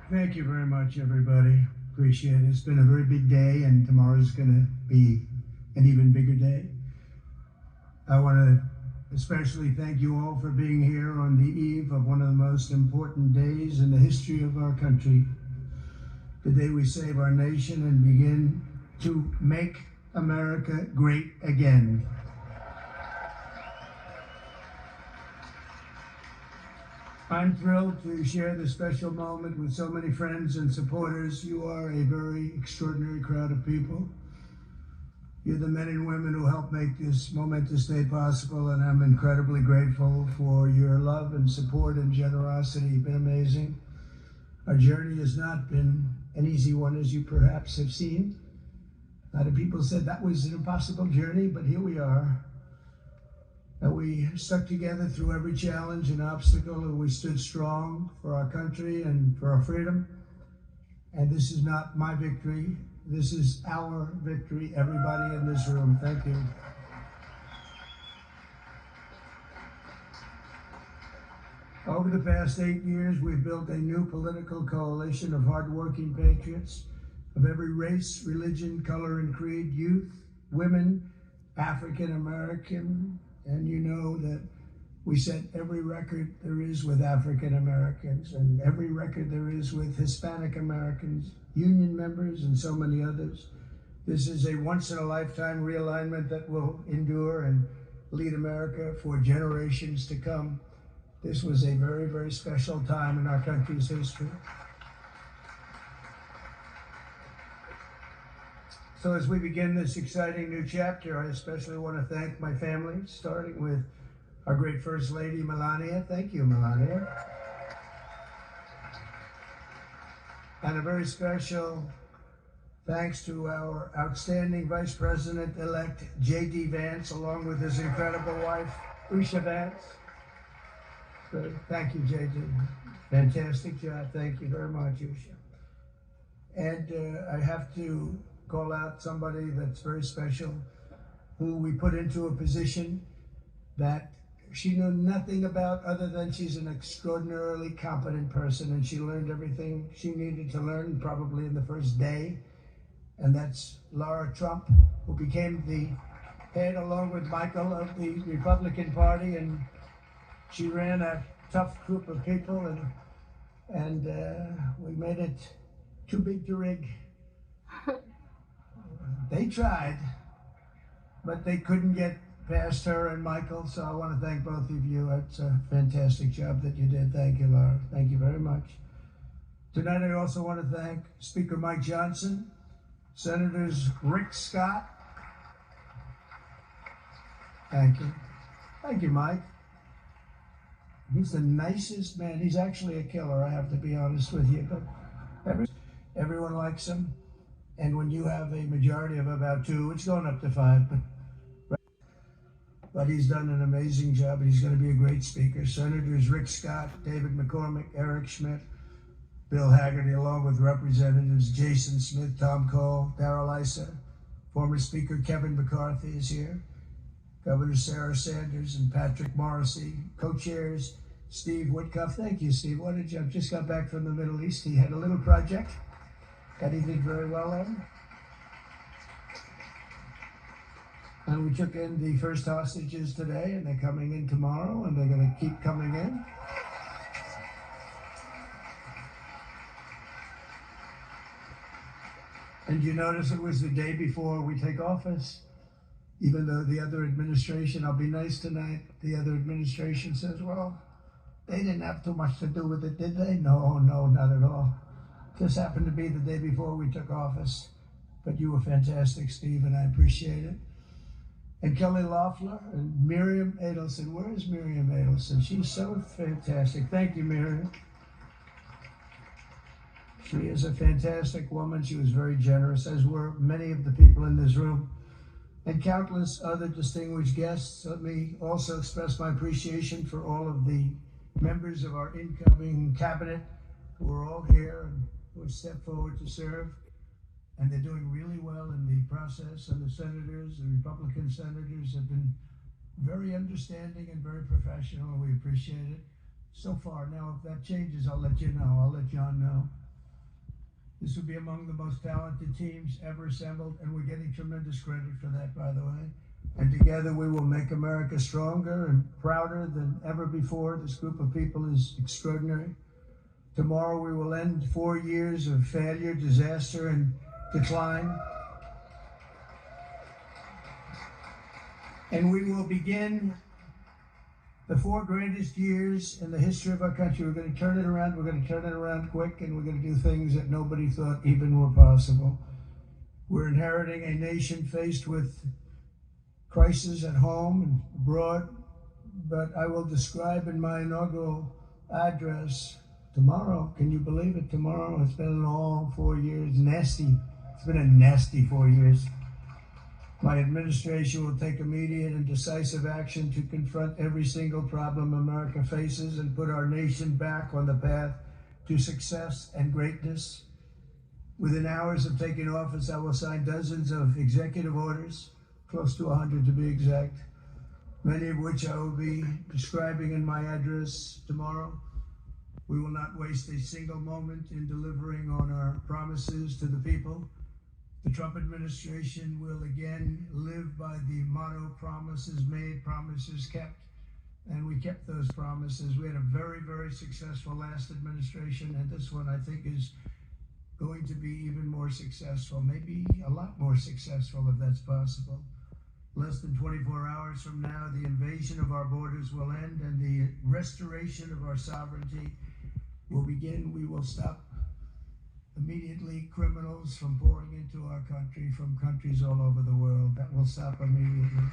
Thank you very much, everybody. Appreciate it. It's been a very big day, and tomorrow's going to be an even bigger day. I want to especially thank you all for being here on the eve of one of the most important days in the history of our country, the day we save our nation and begin to make America great again. I'm thrilled to share this special moment with so many friends and supporters. You are a very extraordinary crowd of people. You're the men and women who helped make this momentous day possible, and I'm incredibly grateful for your love and support and generosity. You've been amazing. Our journey has not been an easy one, as you perhaps have seen. A lot of people said that was an impossible journey, but here we are. And we stuck together through every challenge and obstacle, and we stood strong for our country and for our freedom. And this is not my victory. This is our victory, everybody in this room. Thank you. Over the past 8 years, we've built a new political coalition of hardworking patriots of every race, religion, color, and creed, youth, women, African American, and you know that we set every record there is with African Americans and every record there is with Hispanic Americans, union members, and so many others. This is a once-in-a-lifetime realignment that will endure and lead America for generations to come. This was a very, very special time in our country's history. So as we begin this exciting new chapter, I especially want to thank my family, starting with our great First Lady, Melania. Thank you, Melania. And a very special thanks to our outstanding Vice President-elect, J.D. Vance, along with his incredible wife, Usha Vance. So thank you, J.D. Fantastic job. Thank you very much, Usha. And I have to call out somebody that's very special, who we put into a position that she knew nothing about other than she's an extraordinarily competent person, and she learned everything she needed to learn probably in the first day. And that's Laura Trump, who became the head, along with Michael, of the Republican Party, and she ran a tough group of people, and we made it too big to rig. They tried, but they couldn't get past her and Michael, so I want to thank both of you. It's a fantastic job that you did. Thank you, Laura. Thank you very much. Tonight, I also want to thank Speaker Mike Johnson, Senators Rick Scott. Thank you. Thank you, Mike. He's the nicest man. He's actually a killer, I have to be honest with you, but everyone likes him. And when you have a majority of about 2, it's going up to 5, but he's done an amazing job. He's going to be a great speaker. Senators Rick Scott, David McCormick, Eric Schmidt, Bill Haggerty, along with Representatives Jason Smith, Tom Cole, Darrell Issa, former Speaker Kevin McCarthy is here, Governor Sarah Sanders and Patrick Morrissey, co-chairs Steve Witkoff. Thank you, Steve. What did you? Just got back from the Middle East. He had a little project that he did very well on. And we took in the first hostages today, and they're coming in tomorrow, and they're going to keep coming in. And you notice it was the day before we take office, even though the other administration, I'll be nice tonight, the other administration says, well, they didn't have too much to do with it, did they? No, not at all. Just happened to be the day before we took office. But you were fantastic, Steve, and I appreciate it. And Kelly Loeffler and Miriam Adelson. Where is Miriam Adelson? She's so fantastic. Thank you, Miriam. She is a fantastic woman. She was very generous, as were many of the people in this room, and countless other distinguished guests. Let me also express my appreciation for all of the members of our incoming cabinet who are all here and who have stepped forward to serve. And they're doing really well in the process. And the senators, the Republican senators, have been very understanding and very professional, and we appreciate it so far. Now, if that changes, I'll let you know. I'll let John know. This will be among the most talented teams ever assembled, and we're getting tremendous credit for that, by the way. And together we will make America stronger and prouder than ever before. This group of people is extraordinary. Tomorrow we will end 4 years of failure, disaster, and decline. And we will begin the 4 greatest years in the history of our country. We're going to turn it around. We're going to turn it around quick, and we're going to do things that nobody thought even were possible. We're inheriting a nation faced with crisis at home and abroad, but I will describe in my inaugural address tomorrow. Can you believe it? Tomorrow. It's been a long 4 years. Nasty. It's been a nasty 4 years. My administration will take immediate and decisive action to confront every single problem America faces and put our nation back on the path to success and greatness. Within hours of taking office, I will sign dozens of executive orders, close to 100 to be exact, many of which I will be describing in my address tomorrow. We will not waste a single moment in delivering on our promises to the people. The Trump administration will again live by the motto, promises made, promises kept. And we kept those promises. We had a very, very successful last administration, and this one I think is going to be even more successful, maybe a lot more successful if that's possible. Less than 24 hours from now, the invasion of our borders will end and the restoration of our sovereignty will begin. We will stop immediately criminals from pouring into our country from countries all over the world. That will stop immediately.